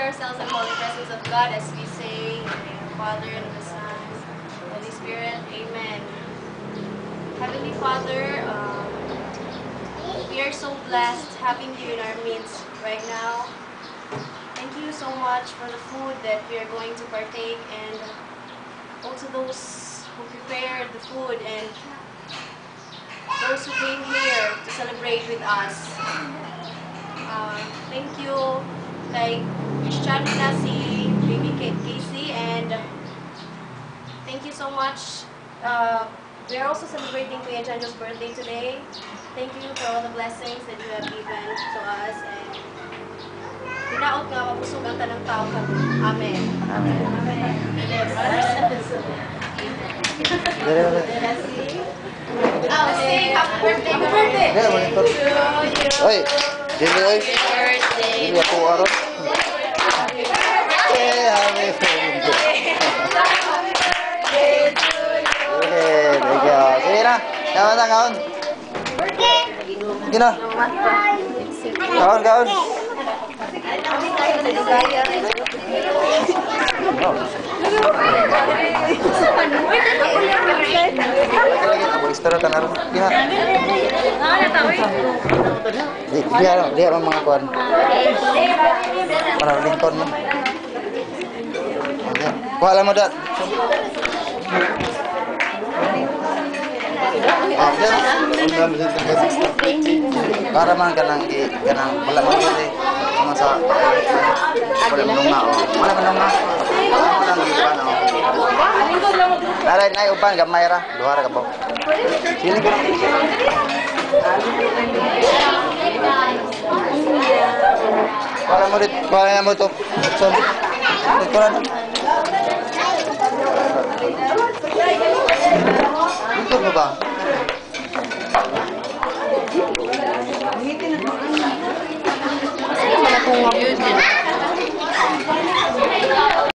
ourselves in the holy presence of God as we say, in the name of the Father, and of the Son, and the Holy Spirit. Amen. Heavenly Father, we are so blessed having you in our midst right now. Thank you so much for the food that we are going to partake, and also those who prepared the food and those who came here to celebrate with us. Thank you, like Christian Nasi, Baby Casey, and thank you so much. We are also celebrating Kuya Janjo's birthday today. Thank you for all the blessings that you have given to us, and dinaot nga mabusog ang tanang tao kami. Amen. Amen. Amen. Say happy birthday. Happy birthday. Oi, dili oi. Dili ako aron. Happy birthday. Sige na. Kaon na, kaon. Sige na. Kaon, kaon. Istirahat na ron. Sige na. Di ang mga kuwan. Para Lincoln mo. Kuha lang mo dat. Para man kanang wala mo kasi mga sa wala mo nga wala mo nga naray nay uban gamay ra duha ra ka ba sini ko para mo to so ito na ito ba Ano man akong